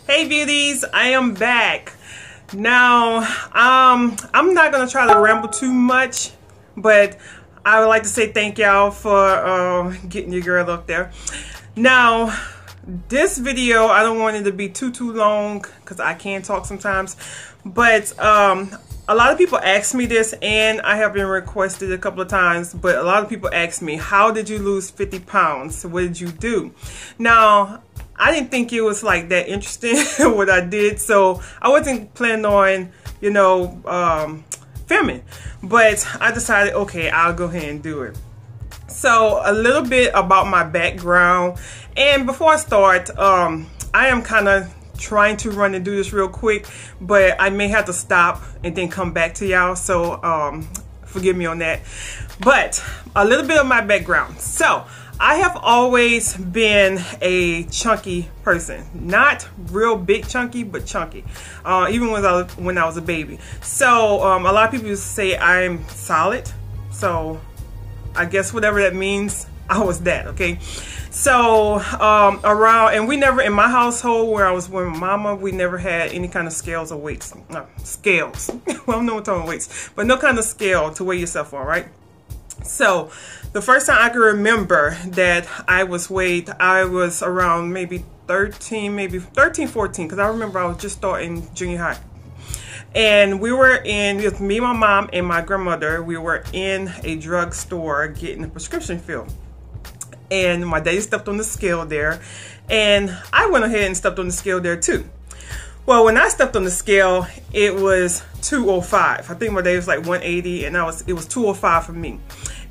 Hey beauties, I am back. Now, I'm not gonna try to ramble too much, but I would like to say thank y'all for getting your girl up there. Now, this video, I don't want it to be too long because I can talk sometimes, but a lot of people ask me this, and I have been requested a couple of times, but a lot of people ask me, how did you lose 50 pounds? What did you do? Now, I didn't think it was like that interesting what I did, so I wasn't planning on, you know, filming, but I decided, okay, I'll go ahead and do it. So a little bit about my background, and before I start, I am kind of trying to run and do this real quick, but I may have to stop and then come back to y'all, so forgive me on that. But a little bit of my background. So I have always been a chunky person, not real big chunky, but chunky, even when I was a baby. So a lot of people say I'm solid, so I guess whatever that means, I was that, okay? So around, and we never, in my household where I was with my mama, we never had any kind of scales or weights. Scales. Well, I'm not talking weights, but no kind of scale to weigh yourself on, right? So the first time I can remember that I was weighed, I was around maybe 13, 14, because I remember I was just starting junior high. And we were in, with me, my mom, and my grandmother, we were in a drugstore getting a prescription filled. And my daddy stepped on the scale there, and I went ahead and stepped on the scale there too. Well, when I stepped on the scale, it was 205. I think my daddy was like 180, and it was 205 for me.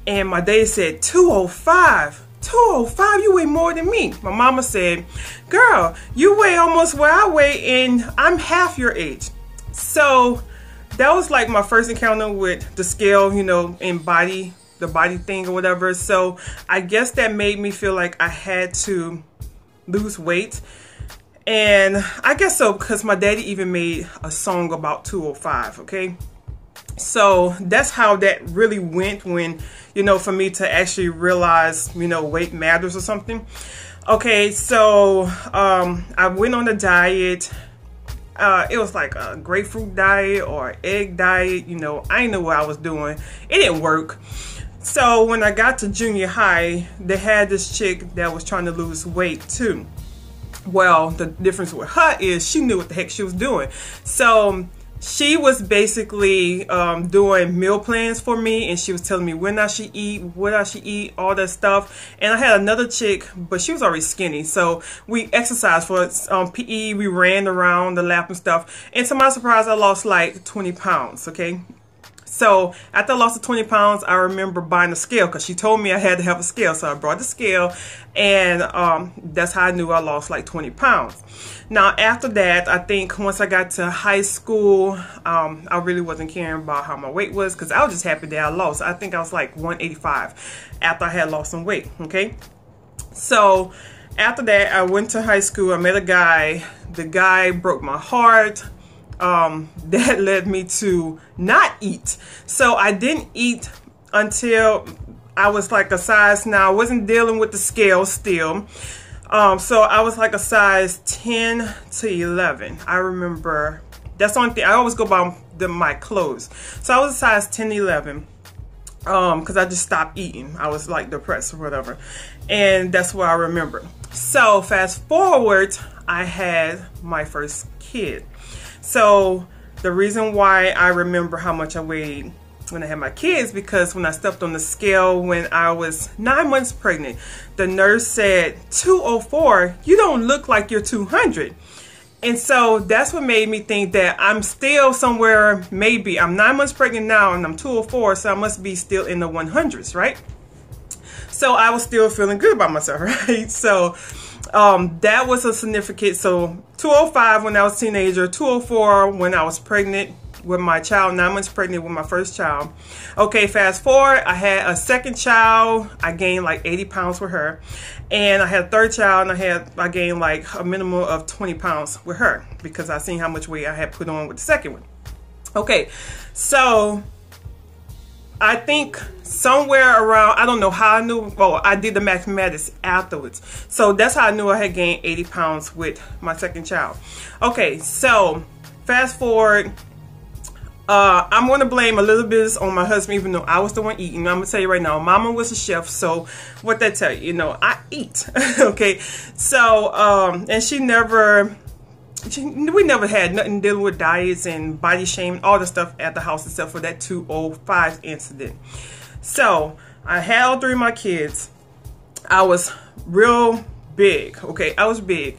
And my daddy said, 205? 205? You weigh more than me. My mama said, girl, you weigh almost where I weigh, and I'm half your age. So that was like my first encounter with the scale, you know, in the body thing or whatever. So I guess that made me feel like I had to lose weight. And I guess so, because my daddy even made a song about 205, okay? So that's how that really went, when, you know, for me to actually realize, you know, weight matters or something. Okay, so I went on a diet. It was like a grapefruit diet or egg diet, you know. I didn't know what I was doing. It didn't work. So when I got to junior high, they had this chick that was trying to lose weight too. Well, the difference with her is she knew what the heck she was doing. So she was basically doing meal plans for me, and she was telling me when I should eat, what I should eat, all that stuff. And I had another chick, but she was already skinny, so we exercised for PE. We ran around the lap and stuff, and to my surprise, I lost like 20 pounds, okay? So after I lost the 20 pounds, I remember buying a scale, because she told me I had to have a scale. So I brought the scale, and that's how I knew I lost like 20 pounds. Now after that, I think once I got to high school, I really wasn't caring about how my weight was, because I was just happy that I lost. I think I was like 185 after I had lost some weight, okay? So after that, I went to high school. I met a guy. The guy broke my heart. That led me to not eat. So I didn't eat until I was like a size, now I wasn't dealing with the scale still. So I was like a size 10 to 11. I remember, that's the only thing, I always go by my clothes. So I was a size 10 to 11. Because I just stopped eating. I was like depressed or whatever. And that's what I remember. So fast forward, I had my first kid. So the reason why I remember how much I weighed when I had my kids, because when I stepped on the scale when I was 9 months pregnant, the nurse said, 204, you don't look like you're 200. And so that's what made me think that I'm still somewhere, maybe I'm 9 months pregnant now and I'm 204, so I must be still in the 100s, right? So I was still feeling good about myself, right? So that was a significant, so 205 when I was a teenager, 204 when I was pregnant with my child, 9 months pregnant with my first child. Okay, fast forward, I had a second child. I gained like 80 pounds with her. And I had a third child, and I gained like a minimum of 20 pounds with her, because I seen how much weight I had put on with the second one. Okay, so I think somewhere around, I don't know how I knew, well, I did the mathematics afterwards. So that's how I knew I had gained 80 pounds with my second child. Okay, so fast forward, I'm going to blame a little bit on my husband, even though I was the one eating. I'm going to tell you right now, Mama was a chef, so what that tell you, you know, I eat. Okay, so, and we never had nothing dealing with diets and body shame, all the stuff at the house except for that 205 incident. So I had all 3 of my kids. I was real big, okay, I was big.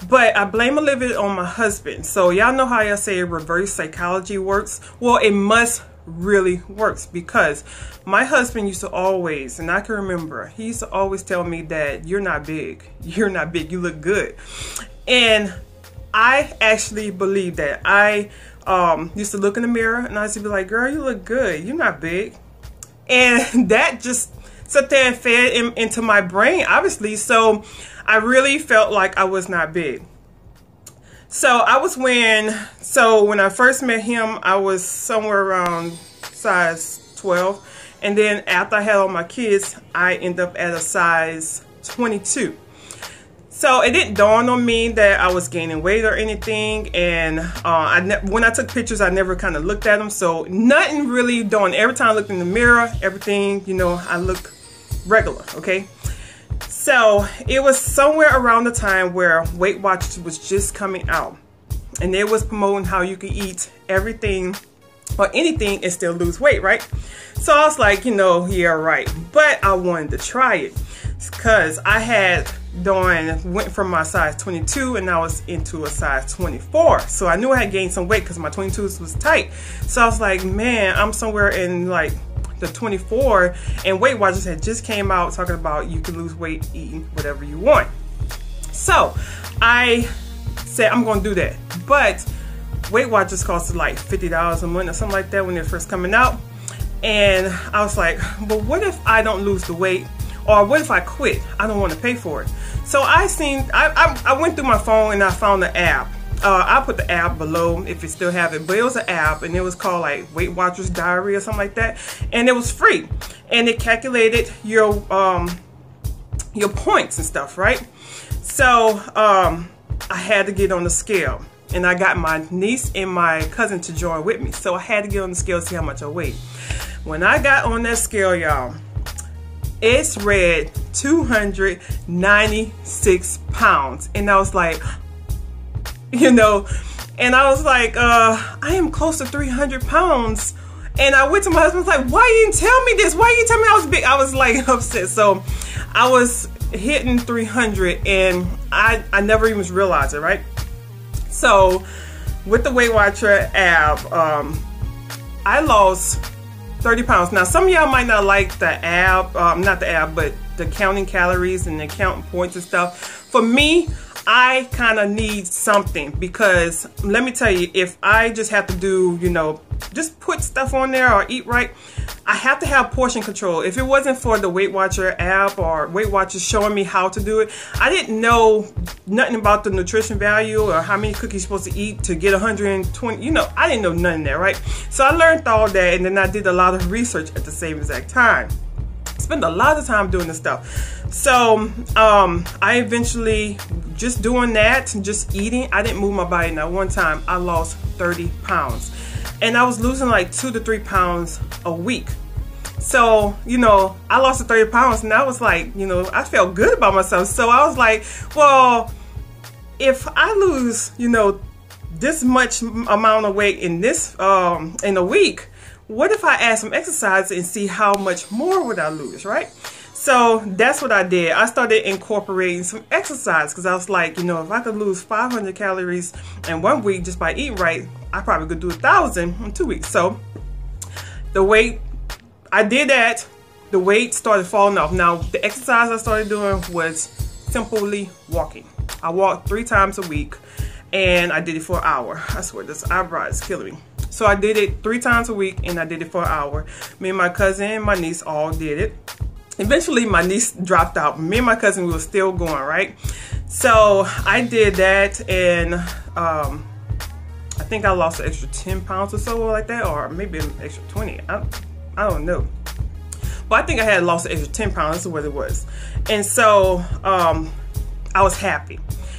But I blame a little bit on my husband. So y'all know how I say reverse psychology works? Well, it must really works, because my husband used to always, and I can remember, he used to always tell me that you're not big. You're not big. You look good. And I actually believe that. I used to look in the mirror and I used to be like, girl, you look good. You're not big. And that just sat there and fed into my brain, obviously. So I really felt like I was not big. So when I first met him, I was somewhere around size 12. And then after I had all my kids, I ended up at a size 22. So it didn't dawn on me that I was gaining weight or anything. And when I took pictures, I never kind of looked at them. So nothing really dawned. Every time I looked in the mirror, everything, you know, I look regular, okay? So it was somewhere around the time where Weight Watchers was just coming out. And they was promoting how you could eat everything or anything and still lose weight, right? So I was like, you know, yeah, right. But I wanted to try it because I had went from my size 22 and I was into a size 24. So I knew I had gained some weight because my 22s was tight. So I was like, man, I'm somewhere in like the 24, and Weight Watchers had just came out talking about you can lose weight eating whatever you want. So I said I'm gonna do that, but Weight Watchers cost like $50 a month or something like that when they're first coming out. And I was like, but what if I don't lose the weight, or what if I quit? I don't want to pay for it. So I went through my phone and I found the app. I'll put the app below if you still have it, but it was an app and it was called like Weight Watchers Diary or something like that, and it was free, and it calculated your points and stuff, right? So I had to get on the scale, and I got my niece and my cousin to join with me, so I had to get on the scale to see how much I weighed. When I got on that scale, y'all, it's read 296 pounds, and I was like, you know, and I was like, I am close to 300 pounds. And I went to my husband, like, why you didn't tell me this? Why you didn't tell me I was big? I was like upset. So I was hitting 300 and I never even realized it, right? So with the Weight Watcher app, I lost 30 pounds. Now, some of y'all might not like the app, not the app, but the counting calories and the counting points and stuff. For me, I kind of need something, because let me tell you, if I just have to do, you know, just put stuff on there or eat right, I have to have portion control. If it wasn't for the Weight Watcher app or Weight Watchers showing me how to do it, I didn't know nothing about the nutrition value or how many cookies you're supposed to eat to get 120, you know, I didn't know none of that, right? So I learned all that, and then I did a lot of research at the same exact time. Spend a lot of time doing this stuff. So I eventually, just doing that and just eating, I didn't move my body. Now one time I lost 30 pounds, and I was losing like 2 to 3 pounds a week. So, you know, I lost the 30 pounds, and I was like, you know, I felt good about myself. So I was like, well, if I lose, you know, this much amount of weight in this in a week, what if I add some exercise and see how much more would I lose, right? So that's what I did. I started incorporating some exercise, because I was like, you know, if I could lose 500 calories in 1 week just by eating right, I probably could do 1,000 in 2 weeks. So the weight, I did that. The weight started falling off. Now the exercise I started doing was simply walking. I walked 3 times a week, and I did it for an hour. I swear, this eyebrow is killing me. So I did it 3 times a week, and I did it for an hour. Me and my cousin and my niece all did it. Eventually, my niece dropped out. Me and my cousin, we were still going, right? So I did that, and I think I lost an extra 10 pounds or so like that, or maybe an extra 20. I don't know. But I think I had lost an extra 10 pounds. That's what it was. And so I was happy.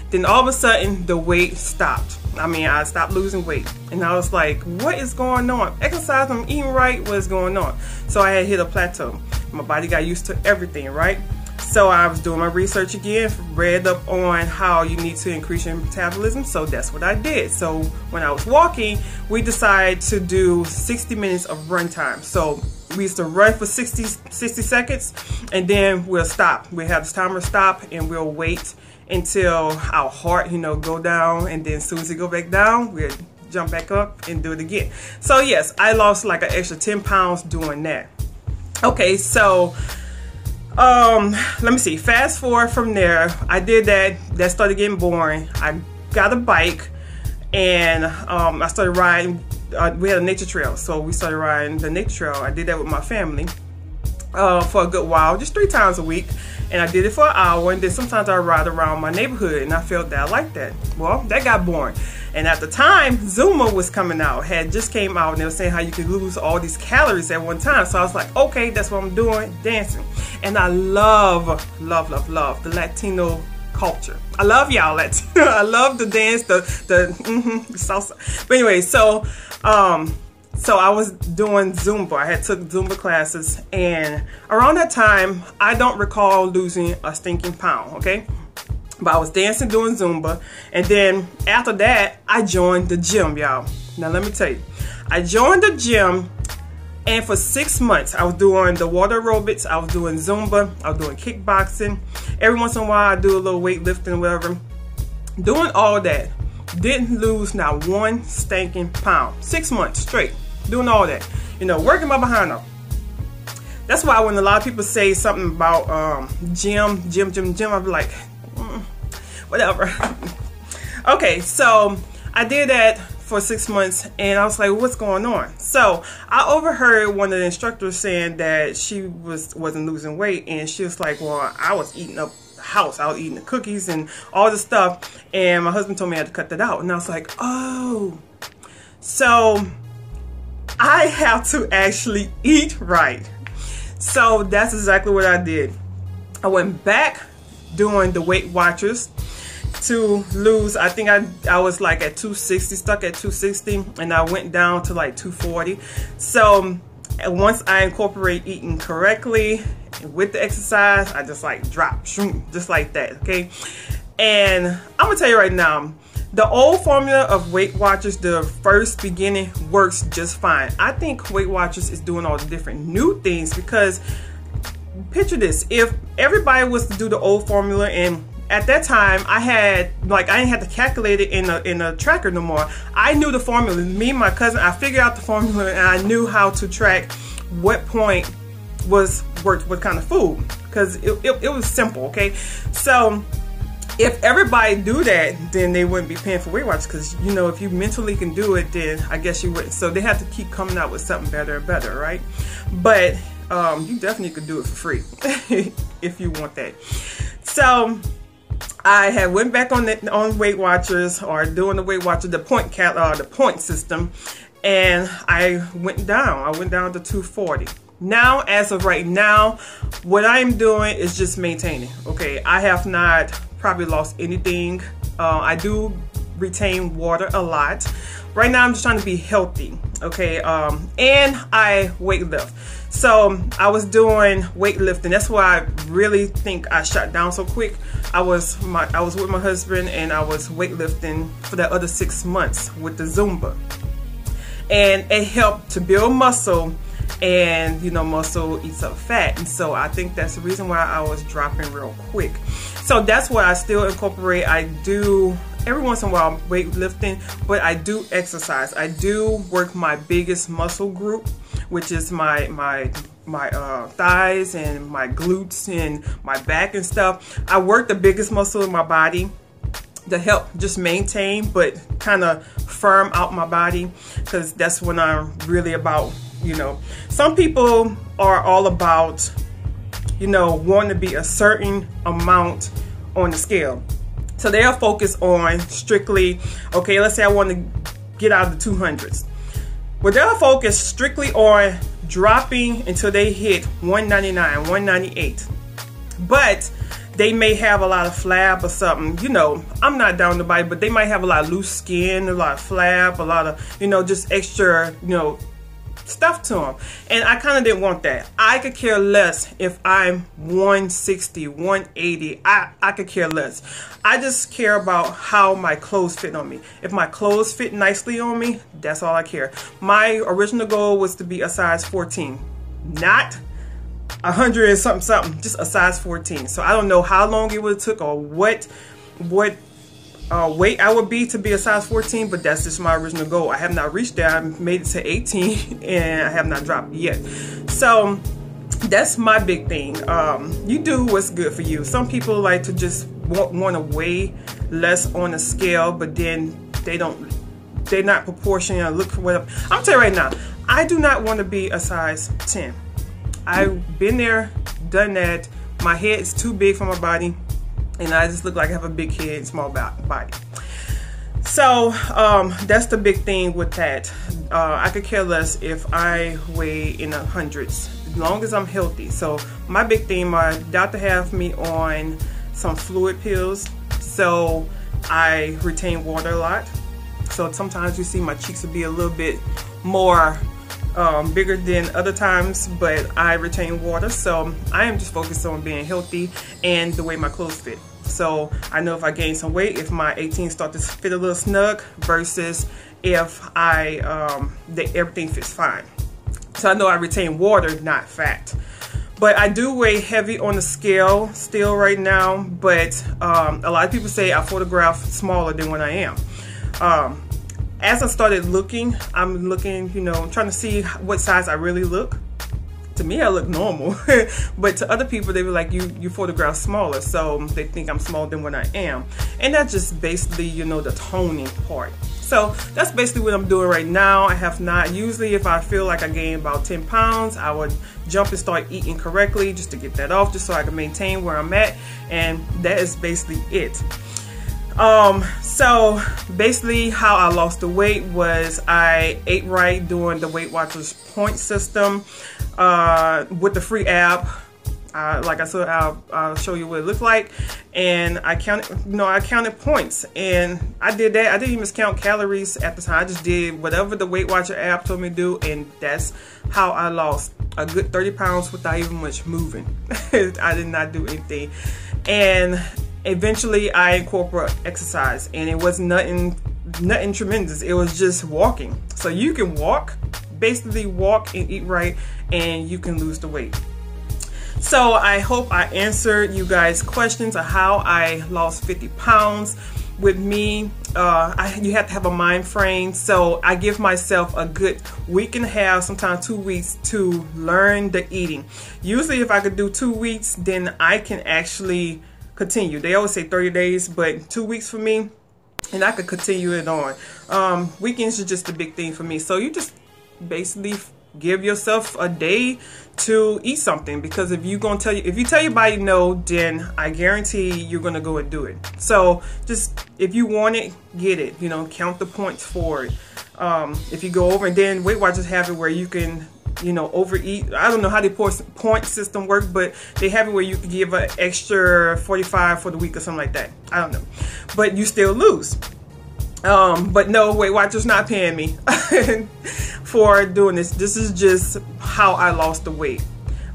Then all of a sudden the weight stopped. I mean, I stopped losing weight. And I was like, what is going on? Exercise, I'm eating right, what's going on? So I had hit a plateau. My body got used to everything, right? So I was doing my research again, read up on how you need to increase your metabolism. So that's what I did. So when I was walking, we decided to do 60 minutes of run time. So we used to run for 60 seconds, and then we'll stop. We have this timer stop, and we'll wait until our heart, you know, go down, and then as soon as it go back down, we'll jump back up and do it again. So yes, I lost like an extra 10 pounds doing that. Okay, so let me see, fast forward from there, I did that. That started getting boring. I got a bike, and I started riding. We had a nature trail, so we started riding the nature trail. I did that with my family for a good while, just 3 times a week. And I did it for an hour, and then sometimes I ride around my neighborhood, and I felt that I liked that. Well, that got boring. And at the time, Zumba was coming out, had just came out, and they were saying how you could lose all these calories at one time. So I was like, okay, that's what I'm doing, dancing. And I love, love, love, love the Latino culture. I love y'all Latino. I love the dance, the salsa. But anyway, so I was doing Zumba. I had took Zumba classes, and around that time, I don't recall losing a stinking pound, okay? But I was dancing, doing Zumba, and then after that, I joined the gym, y'all. Now let me tell you, I joined the gym, and for 6 months, I was doing the water aerobics, I was doing Zumba, I was doing kickboxing. Every once in a while, I do a little weightlifting, whatever. Doing all that, didn't lose not one stinking pound. 6 months straight. Doing all that, you know, working my behind off. That's why when a lot of people say something about gym, I'll be like, whatever. Okay, so I did that for 6 months, and I was like, what's going on? So I overheard one of the instructors saying that she wasn't losing weight, and she was like, well, I was eating up the house. I was eating the cookies and all the stuff, and my husband told me I had to cut that out. And I was like, oh, so I have to actually eat right. So that's exactly what I did. I went back doing the Weight Watchers to lose. I think I was like at 260, stuck at 260, and I went down to like 240. So once I incorporate eating correctly with the exercise, I just like drop, just like that, okay? And I'm gonna tell you right now, the old formula of Weight Watchers, the first beginning, works just fine. I think Weight Watchers is doing all the different new things, because picture this, if everybody was to do the old formula, and at that time I didn't have to calculate it in a tracker no more. I knew the formula. Me and my cousin, I figured out the formula, and I knew how to track what point was worth what kind of food, because it was simple, okay? So if everybody do that, then they wouldn't be paying for Weight Watchers, because, you know, if you mentally can do it, then I guess you wouldn't. So they have to keep coming out with something better and better, right? But you definitely could do it for free if you want that. So I had went back on Weight Watchers, or doing the Weight Watcher, the point system, and I went down. I went down to 240. Now, as of right now, what I'm doing is just maintaining. Okay, I have not probably lost anything. I do retain water a lot. Right now, I'm just trying to be healthy. Okay, and I weightlift. So I was doing weightlifting. That's why I really think I shut down so quick. I was with my husband, and I was weightlifting for that other 6 months with the Zumba, and it helped to build muscle. And you know, muscle eats up fat, and so I think that's the reason why I was dropping real quick. So that's what I still incorporate. I do every once in a while weightlifting, but I do exercise. I do work my biggest muscle group, which is my thighs and my glutes and my back and stuff. I work the biggest muscle in my body to help just maintain, but kind of firm out my body, because that's when I'm really about. You know, some people are all about, you know, wanting to be a certain amount on the scale. So they'll focus on strictly, okay, let's say I want to get out of the 200s. Well, they'll focus strictly on dropping until they hit 199, 198. But they may have a lot of flab or something. You know, I'm not down to bite, but they might have a lot of loose skin, a lot of flab, a lot of, you know, just extra, you know, stuff to them. And I kind of didn't want that. I could care less if I'm 160, 180. I could care less. I just care about how my clothes fit on me. If my clothes fit nicely on me, that's all I care. My original goal was to be a size 14, not 100 and something, just a size 14. So I don't know how long it would have took or what weight I would be to be a size 14, but that's just my original goal. I have not reached there. I made it to 18 and I have not dropped yet. So that's my big thing. You do what's good for you. Some people like to just want to weigh less on the scale, but then they're not proportionate or look for what I'm telling you right now. I do not want to be a size 10. I've been there, done that. My head's too big for my body, and I just look like I have a big head and small body. So that's the big thing with that. I could care less if I weigh in the hundreds, as long as I'm healthy. So my big thing, my doctor have me on some fluid pills, so I retain water a lot. So sometimes you see my cheeks will be a little bit more bigger than other times, but I retain water. So I am just focused on being healthy and the way my clothes fit. So I know if I gain some weight, if my 18 start to fit a little snug versus if everything fits fine. So I know I retain water, not fat. But I do weigh heavy on the scale still right now, but a lot of people say I photograph smaller than what I am. As I started looking, I'm looking, you know, trying to see what size I really look. To me, I look normal, but to other people, they were like, you photograph smaller, so they think I'm smaller than what I am. And that's just basically, you know, the toning part. So that's basically what I'm doing right now. I have not, usually if I feel like I gained about 10 pounds, I would jump and start eating correctly just to get that off, just so I can maintain where I'm at. And that is basically it. So basically how I lost the weight was I ate right doing the Weight Watchers point system with the free app. Like I said, I'll show you what it looked like, and I counted points, and I did that. I didn't even count calories at the time. I just did whatever the Weight Watcher app told me to do, and that's how I lost a good 30 pounds without even much moving. I did not do anything, and eventually I incorporate exercise, and it was nothing tremendous. It was just walking. So you can basically walk and eat right, and you can lose the weight. So I hope I answered you guys' questions of how I lost 50 pounds. With me, you have to have a mind frame. So I give myself a good week and a half, sometimes 2 weeks, to learn the eating. Usually if I could do 2 weeks, then I can actually continue. They always say 30 days, but 2 weeks for me, and I could continue it on. Weekends are just a big thing for me. So you just basically give yourself a day to eat something, because if you tell your body no, then I guarantee you're gonna go and do it. So just, if you want it, get it. You know, count the points for it. If you go over, and then Weight Watchers have it where you can, you know, overeat. I don't know how the point system works, but they have it where you can give an extra 45 for the week or something like that. I don't know, but you still lose. But no, Weight Watchers not paying me for doing this. This is just how I lost the weight.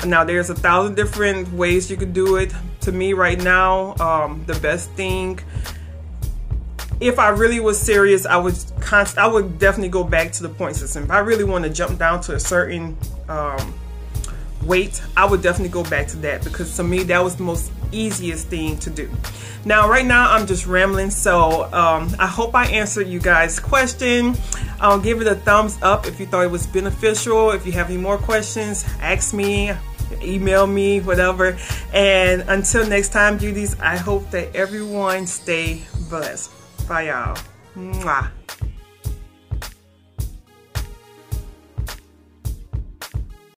Now there's 1,000 different ways you could do it. To me right now, the best thing, if I really was serious, I would definitely go back to the point system. If I really want to jump down to a certain weight, I would definitely go back to that, because to me that was the most easiest thing to do. Now right now I'm just rambling, so I hope I answered you guys' question. Give it a thumbs up if you thought it was beneficial. If you have any more questions, ask me, email me, whatever. And until next time, beauties, I hope that everyone stay blessed. Bye, y'all. Mwah.